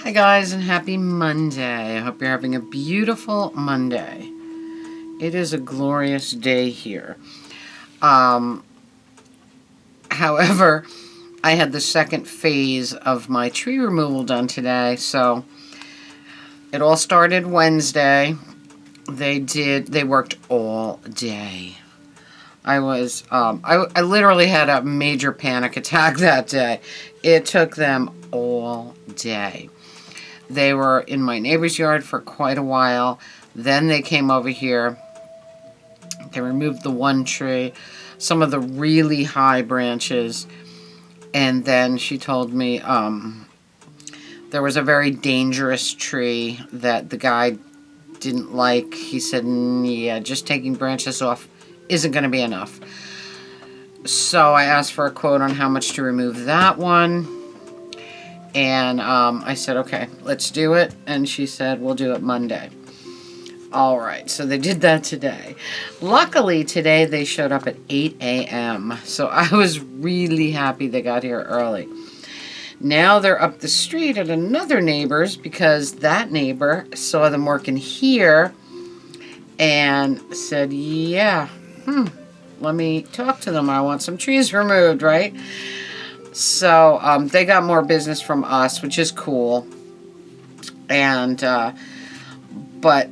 Hi guys, and happy Monday. I hope you're having a beautiful Monday. It is a glorious day here. However, I had the second phase of my tree removal done today, so it all started Wednesday. They worked all day. I literally had a major panic attack that day. It took them all day. They were in my neighbor's yard for quite a while. Then they came over here. They removed the one tree, some of the really high branches, and then she told me there was a very dangerous tree that the guy didn't like. He said, yeah, just taking branches off isn't going to be enough. So I asked for a quote on how much to remove that one. And I said, okay, let's do it. And she said, we'll do it Monday. All right, so they did that today. Luckily, today they showed up at 8 a.m. So I was really happy they got here early. Now they're up the street at another neighbor's because that neighbor saw them working here and said, yeah, let me talk to them. I want some trees removed, right? So they got more business from us, which is cool. And but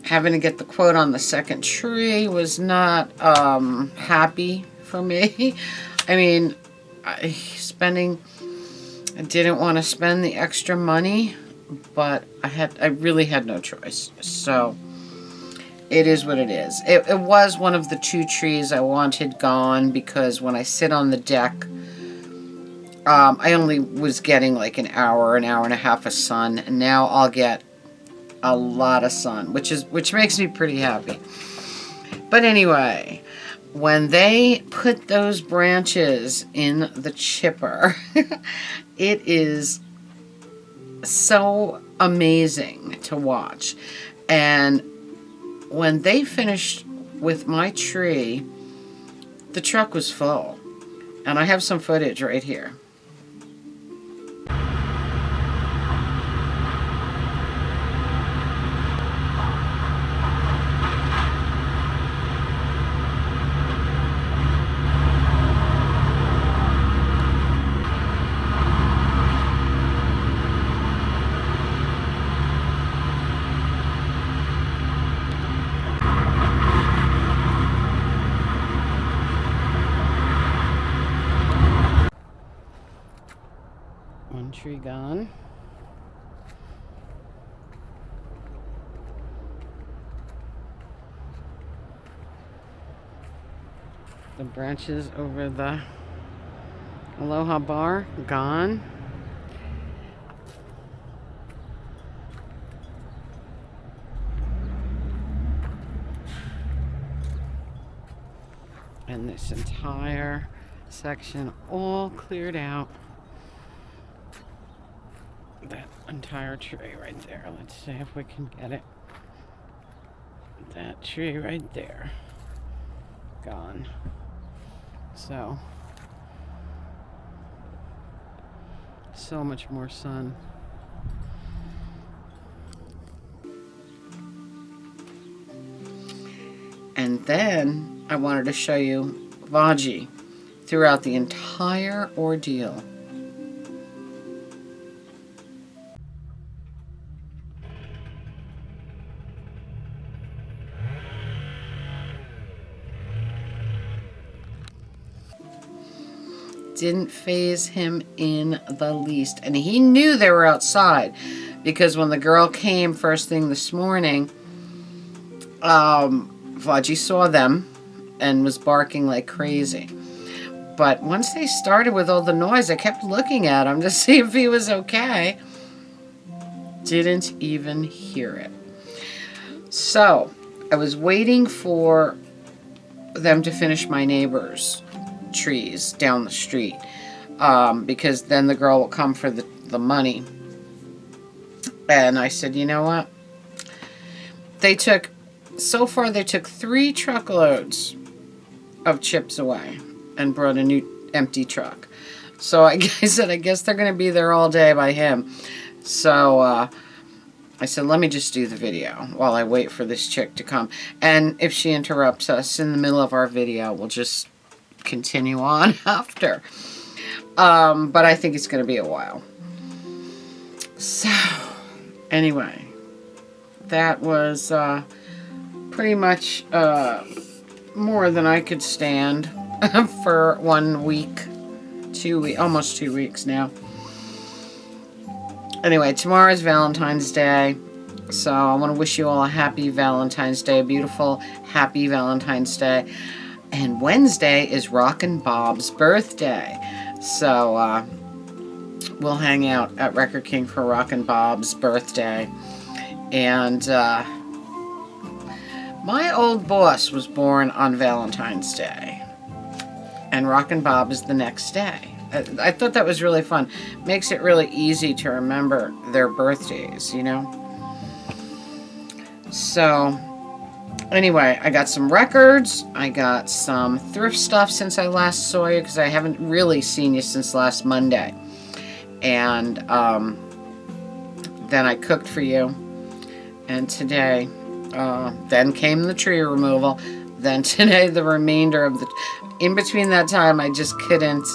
having to get the quote on the second tree was not happy for me. I mean, I didn't want to spend the extra money, but I really had no choice. So it is what it is. It was one of the two trees I wanted gone because when I sit on the deck, I only was getting like an hour and a half of sun, and now I'll get a lot of sun, which makes me pretty happy. But anyway, when they put those branches in the chipper, it is so amazing to watch. And when they finished with my tree, the truck was full. And I have some footage right here. One tree gone. The branches over the Aloha bar gone. And this entire section all cleared out. That entire tree right there. Let's see if we can get it. That tree right there. Gone. So much more sun. And then I wanted to show you Vaji throughout the entire ordeal. Didn't faze him in the least. And he knew they were outside because when the girl came first thing this morning, Vaji saw them and was barking like crazy. But once they started with all the noise, I kept looking at him to see if he was okay. Didn't even hear it. So I was waiting for them to finish my neighbor's trees down the street because then the girl will come for the money. And I said, you know what? So far they took 3 truckloads of chips away and brought a new empty truck. So I said, I guess they're going to be there all day by him. So I said, let me just do the video while I wait for this chick to come. And if she interrupts us in the middle of our video, we'll just continue on after. But I think it's going to be a while. So, anyway, that was pretty much more than I could stand for 1 week, 2 weeks, almost 2 weeks now. Anyway, tomorrow is Valentine's Day, so I want to wish you all a happy Valentine's Day, a beautiful, happy Valentine's Day. And Wednesday is Rockin' Bob's birthday, so we'll hang out at Record King for Rockin' Bob's birthday. And my old boss was born on Valentine's Day, and Rockin' Bob is the next day. I thought that was really fun. Makes it really easy to remember their birthdays, you know? So, anyway, I got some records. I got some thrift stuff since I last saw you, because I haven't really seen you since last Monday. And then I cooked for you. And today, then came the tree removal. Then today, the remainder of the... In between that time, I just couldn't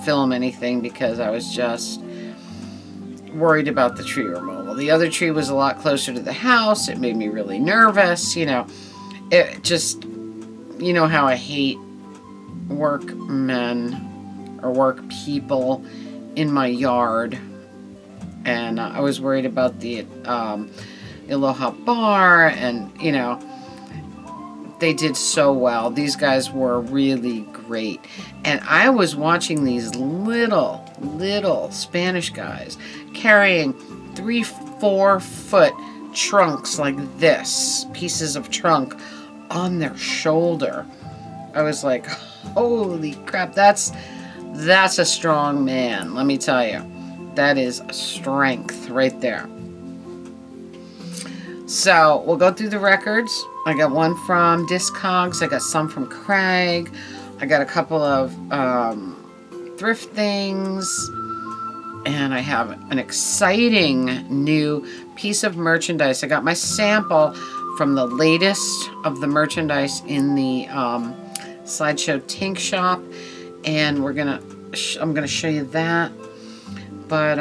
film anything because I was just worried about the tree removal. The other tree was a lot closer to the house. It made me really nervous, you know. It just, you know how I hate workmen or work people in my yard. And I was worried about the Aloha Bar, and, you know, they did so well. These guys were really great. And I was watching these little Spanish guys carrying 3-4 foot trunks like this, pieces of trunk on their shoulder. I was like, holy crap, that's a strong man, let me tell you. That is strength right there. So we'll go through the records. I got one from Discogs. I got some from Craig. I got a couple of thrift things. And I have an exciting new piece of merchandise. I got my sample from the latest of the merchandise in the Sideshow Tink shop. And I'm gonna show you that. But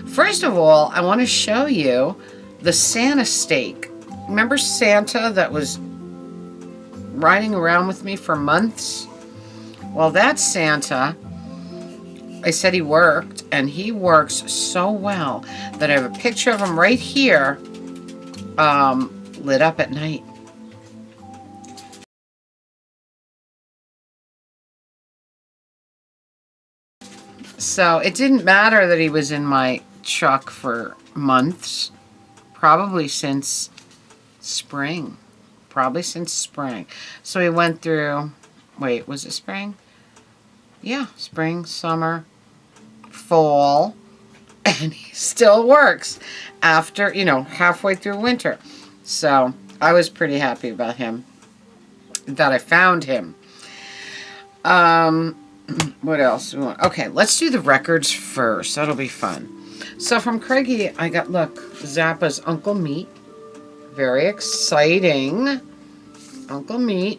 first of all, I want to show you the Santa steak. Remember Santa that was riding around with me for months? Well, that Santa, I said he worked, and he works so well that I have a picture of him right here, lit up at night. So it didn't matter that he was in my truck for months, probably since spring. So we went through, wait, was it spring? Yeah, spring, summer, fall, and he still works after, you know, halfway through winter. So I was pretty happy about him, that I found him. What else? Okay, let's do the records first. That'll be fun. So from Craigie, I got, look, Zappa's Uncle Meat. Very exciting. Uncle Meat.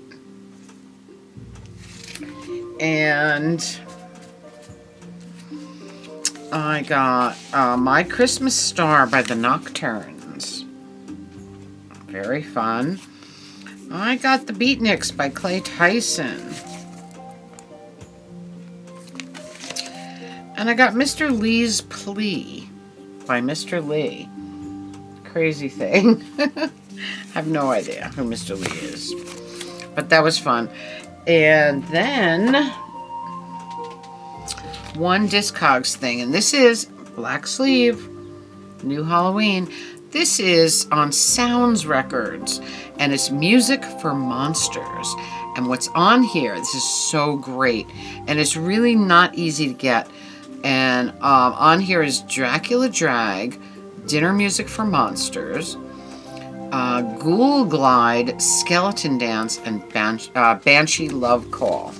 And I got My Christmas Star by the Nocturnes. Very fun. I got The Beatniks by Clay Tyson. And I got Mr. Lee's Plea by Mr. Lee. Crazy thing. I have no idea who Mr. Lee is. But that was fun. And then one Discogs thing. And this is Black Sleeve, New Halloween. This is on Sounds Records. And it's Music for Monsters. And what's on here, this is so great. And it's really not easy to get. And on here is Dracula Drag, Dinner Music for Monsters, Ghoul Glide, Skeleton Dance, and Banshee Love Call.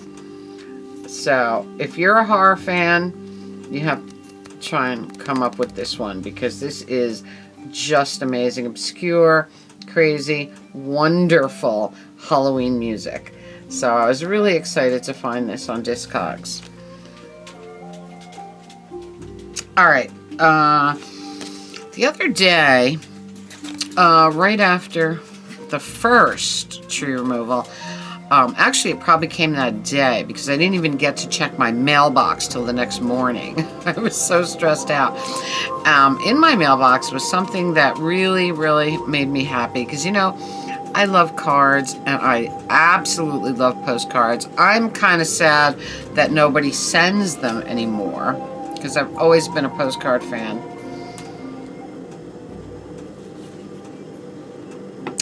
So if you're a horror fan, you have to try and come up with this one, because this is just amazing. Obscure, crazy, wonderful Halloween music. So I was really excited to find this on Discogs. Alright, the other day, right after the first tree removal, actually it probably came that day because I didn't even get to check my mailbox till the next morning. I was so stressed out. In my mailbox was something that really, really made me happy because, you know, I love cards and I absolutely love postcards. I'm kind of sad that nobody sends them anymore because I've always been a postcard fan.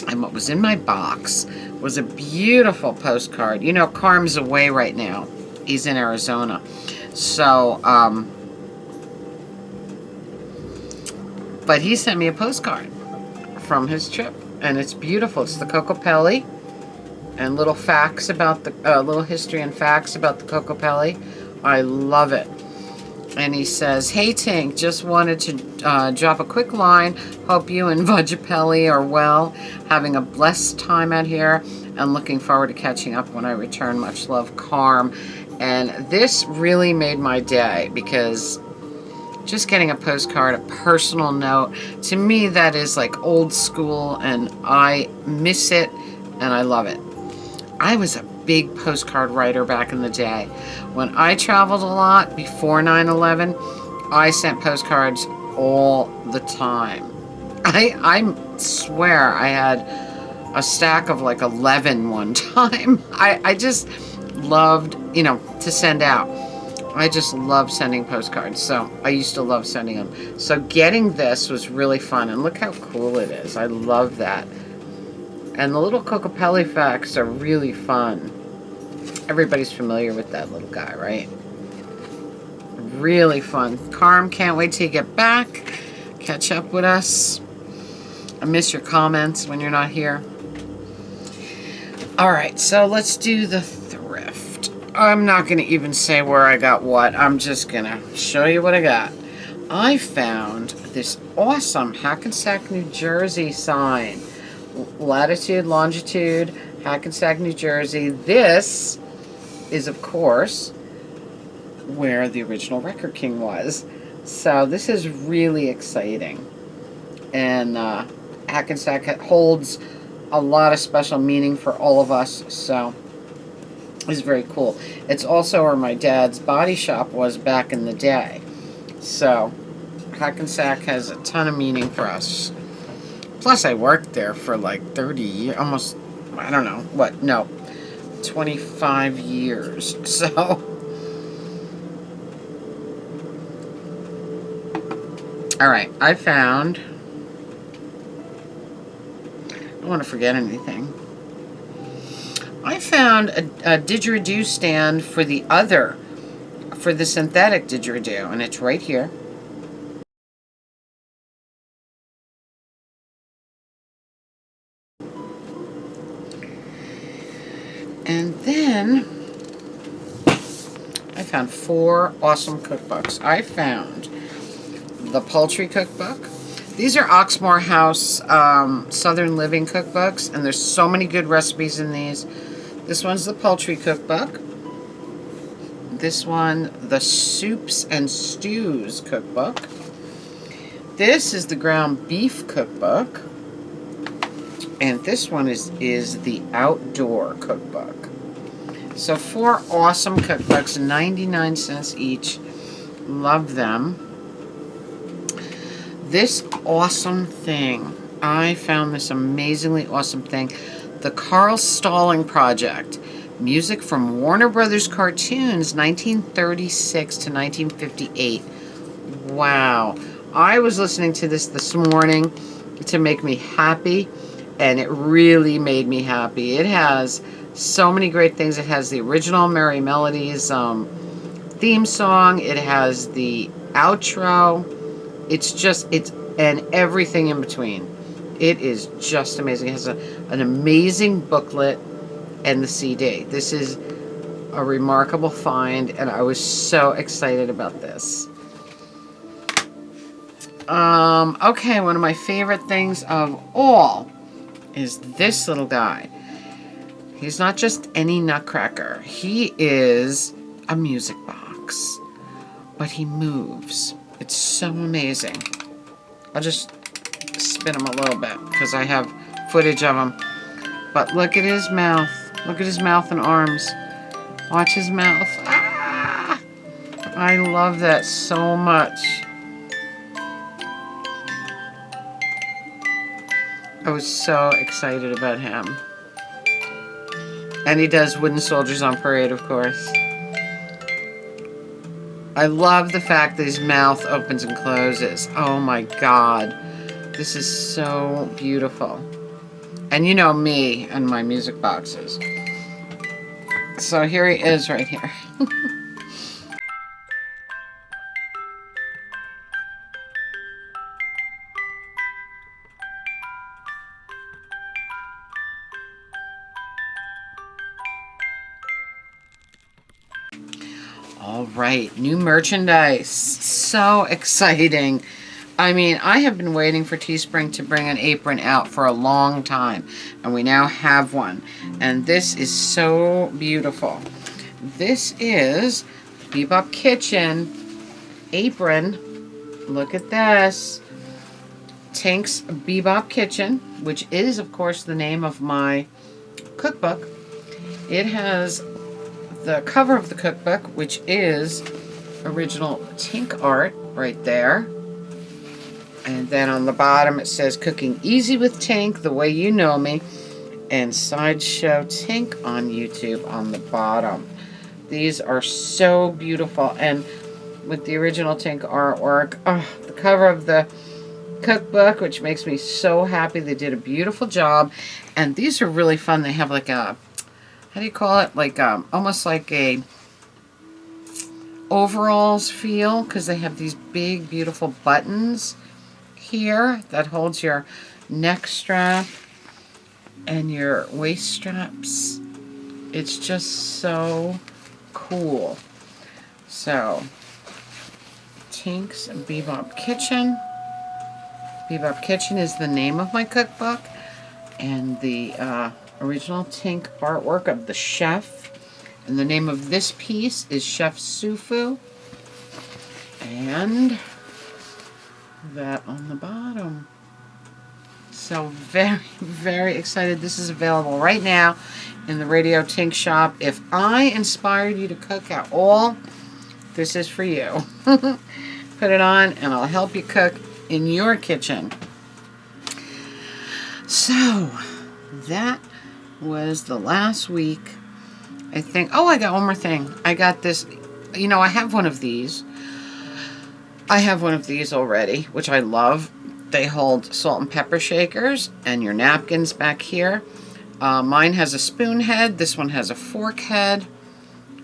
And what was in my box was a beautiful postcard. You know, Carm's away right now. He's in Arizona. So, but he sent me a postcard from his trip. And it's beautiful. It's the Cocopelli. And little facts about the, little history and facts about the Cocopelli. I love it. And he says, "Hey Tink, just wanted to drop a quick line. Hope you and Vajapelli are well, having a blessed time out here, and looking forward to catching up when I return. Much love, Carm." And this really made my day because just getting a postcard, a personal note, to me that is like old school and I miss it and I love it. I was a big postcard writer back in the day. When I traveled a lot before 9/11, I sent postcards all the time. I swear I had a stack of like 11 one time. I just loved, you know, to send out. I just love sending postcards, so I used to love sending them. So getting this was really fun, and look how cool it is. I love that. And the little Cocopelli facts are really fun. Everybody's familiar with that little guy, right? Really fun. Carm, can't wait till you get back. Catch up with us. I miss your comments when you're not here. Alright, so let's do the thrift. I'm not going to even say where I got what. I'm just going to show you what I got. I found this awesome Hackensack, New Jersey sign. Latitude, longitude, Hackensack, New Jersey. This is, of course, where the original Record King was. So this is really exciting. And Hackensack holds a lot of special meaning for all of us. So it's very cool. It's also where my dad's body shop was back in the day. So Hackensack has a ton of meaning for us. Plus, I worked there for like 30 years, almost, I don't know, what, no, 25 years, so. All right, I found, I don't want to forget anything. I found a didgeridoo stand for the synthetic didgeridoo, and it's right here. And then I found 4 awesome cookbooks. I found the Poultry Cookbook. These are Oxmoor House Southern Living cookbooks, and there's so many good recipes in these. This one's the Poultry Cookbook. This one, the Soups and Stews Cookbook. This is the Ground Beef Cookbook. And this one is the Outdoor Cookbook. So 4 awesome cookbooks, 99 cents each. Love them. This awesome thing, I found this amazingly awesome thing. The Carl Stalling Project. Music from Warner Brothers cartoons, 1936 to 1958. Wow. I was listening to this morning to make me happy. And it really made me happy. It has so many great things. It has the original Merry Melodies theme song. It has the outro. And everything in between. It is just amazing. It has an amazing booklet and the CD. This is a remarkable find, and I was so excited about this. Okay, one of my favorite things of all is this little guy. He's not just any nutcracker. He is a music box, but he moves. It's so amazing. I'll just spin him a little bit because I have footage of him. But look at his mouth. Look at his mouth and arms. Watch his mouth. Ah! I love that so much. I was so excited about him. And he does wooden soldiers on parade, of course. I love the fact that his mouth opens and closes. Oh my God. This is so beautiful. And you know me and my music boxes. So here he is right here. All right, new merchandise. So exciting. I mean, I have been waiting for Teespring to bring an apron out for a long time, and we now have one. And this is so beautiful. This is Bebop Kitchen apron. Look at this. Tink's Bebop Kitchen, which is, of course, the name of my cookbook. It has the cover of the cookbook, which is original Tink art right there. And then on the bottom it says Cooking Easy with Tink, the way you know me, and Sideshow Tink on YouTube on the bottom. These are so beautiful, and with the original Tink artwork, the cover of the cookbook, which makes me so happy. They did a beautiful job, and these are really fun. They have like a, how do you call it? Like almost like a overalls feel, because they have these big, beautiful buttons here that holds your neck strap and your waist straps. It's just so cool. So, Tink's Bebop Kitchen. Bebop Kitchen is the name of my cookbook, and the original Tink artwork of the chef. And the name of this piece is Chef Sufu. And that on the bottom. So very, very excited. This is available right now in the Radio Tink shop. If I inspired you to cook at all, this is for you. Put it on and I'll help you cook in your kitchen. So that was the last week, I think. Oh, I got one more thing. I got this. You know, I have one of these. I have one of these already, which I love. They hold salt and pepper shakers and your napkins back here. Mine has a spoon head. This one has a fork head.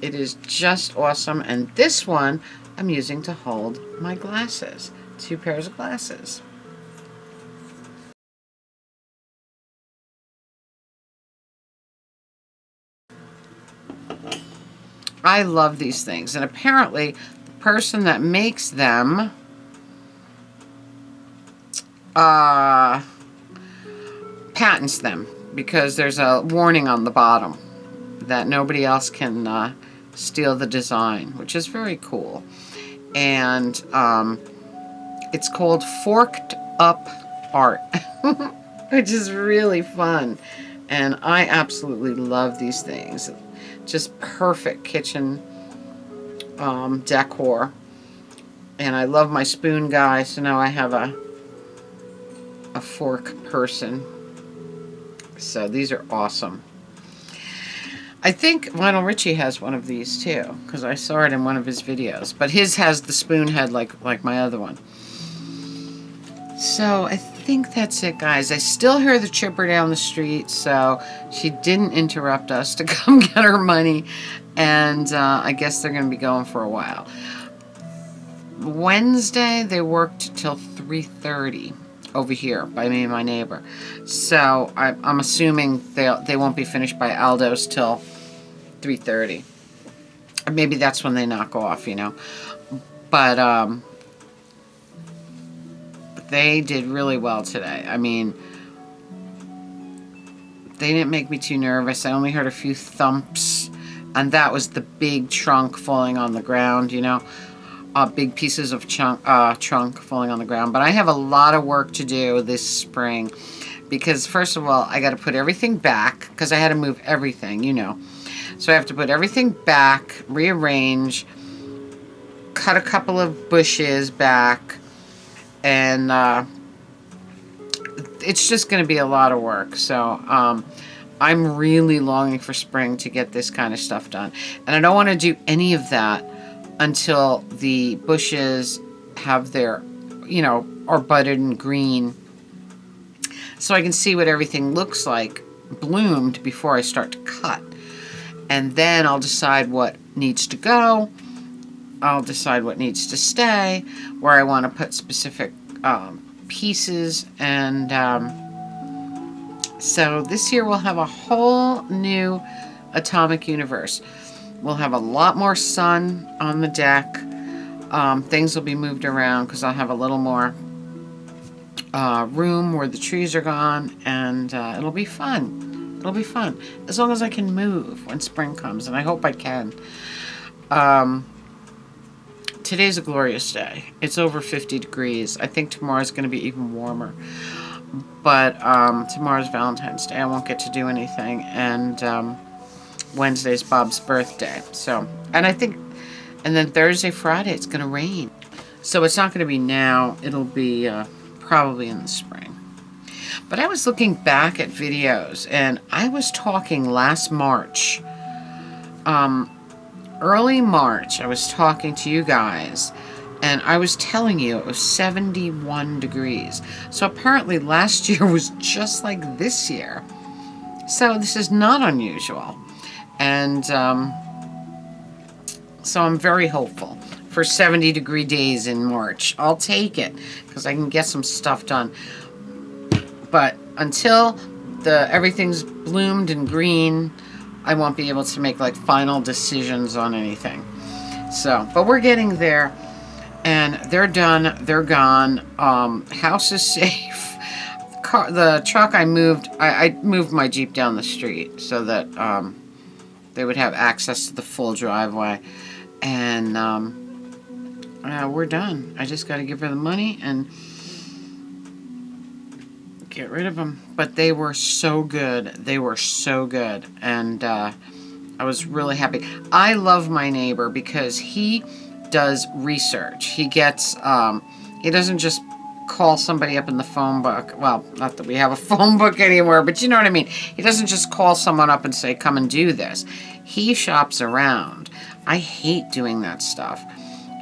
It is just awesome. And this one I'm using to hold my glasses. 2 pairs of glasses. I love these things. And apparently the person that makes them patents them, because there's a warning on the bottom that nobody else can steal the design, which is very cool. And it's called Forked Up Art, which is really fun. And I absolutely love these things. Just perfect kitchen decor. And I love my spoon guy, so now I have a fork person. So these are awesome. I think Lionel Richie has one of these too, because I saw it in one of his videos. But his has the spoon head like my other one. So I think that's it, guys. I still hear the chipper down the street, so she didn't interrupt us to come get her money. And I guess they're going to be going for a while. Wednesday, they worked till 3:30 over here by me and my neighbor. So I'm assuming they won't be finished by Aldo's till 3:30. maybe that's when they knock off, But they did really well today. I mean, they didn't make me too nervous. I only heard a few thumps, and that was the big trunk falling on the ground, big pieces of trunk falling on the ground. But I have a lot of work to do this spring because, first of all, I got to put everything back because I had to move everything, So I have to put everything back, rearrange, cut a couple of bushes back, and it's just going to be a lot of work. So I'm really longing for spring to get this kind of stuff done. And I don't want to do any of that until the bushes have their, are budded and green, so I can see what everything looks like bloomed before I start to cut. And then I'll decide what needs to go. I'll decide what needs to stay, where I want to put specific pieces. And so this year we'll have a whole new atomic universe. We'll have a lot more sun on the deck. Things will be moved around because I'll have a little more room where the trees are gone, and it'll be fun. It'll be fun as long as I can move when spring comes, and I hope I can. Today's a glorious day. It's over 50 degrees. I think tomorrow's going to be even warmer. But tomorrow's Valentine's Day. I won't get to do anything. And Wednesday's Bob's birthday. And then Thursday, Friday, it's going to rain. So it's not going to be now. It'll be probably in the spring. But I was looking back at videos, and I was talking last March. Early March, I was talking to you guys, and I was telling you it was 71 degrees. So apparently last year was just like this year. So this is not unusual. And so I'm very hopeful for 70-degree days in March. I'll take it because I can get some stuff done. But until everything's bloomed and green, I won't be able to make like final decisions on anything. So, but we're getting there, and they're done. They're gone. House is safe. The truck I moved my Jeep down the street so that they would have access to the full driveway, and we're done. I just got to give her the money and get rid of them. But they were so good. They were so good. And I was really happy. I love my neighbor because he does research. He gets, he doesn't just call somebody up in the phone book. Well, not that we have a phone book anymore, but you know what I mean. He doesn't just call someone up and say, come and do this. He shops around. I hate doing that stuff.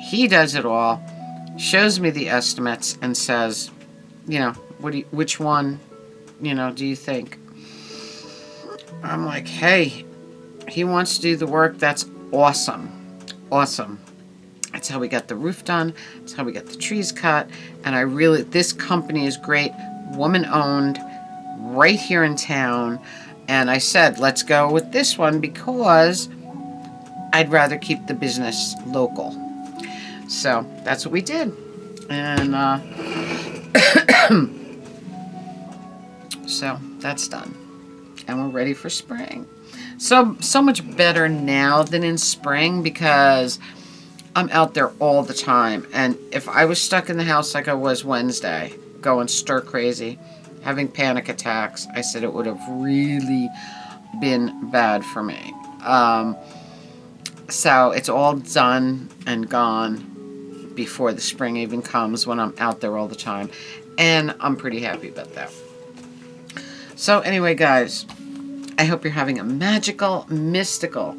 He does it all, shows me the estimates, and says, which one, do you think? I'm like, hey, he wants to do the work. That's awesome. Awesome. That's how we got the roof done. That's how we got the trees cut. And this company is great. Woman owned, right here in town. And I said, let's go with this one because I'd rather keep the business local. So that's what we did. And so that's done. And we're ready for spring. So much better now than in spring because I'm out there all the time. And if I was stuck in the house like I was Wednesday, going stir crazy, having panic attacks, I said it would have really been bad for me. So it's all done and gone before the spring even comes when I'm out there all the time. And I'm pretty happy about that. So anyway, guys, I hope you're having a magical, mystical,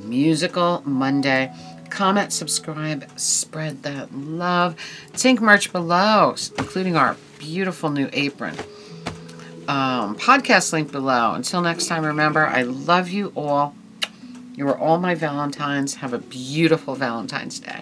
musical Monday. Comment, subscribe, spread that love. Tink merch below, including our beautiful new apron. Podcast link below. Until next time, remember, I love you all. You are all my Valentines. Have a beautiful Valentine's Day.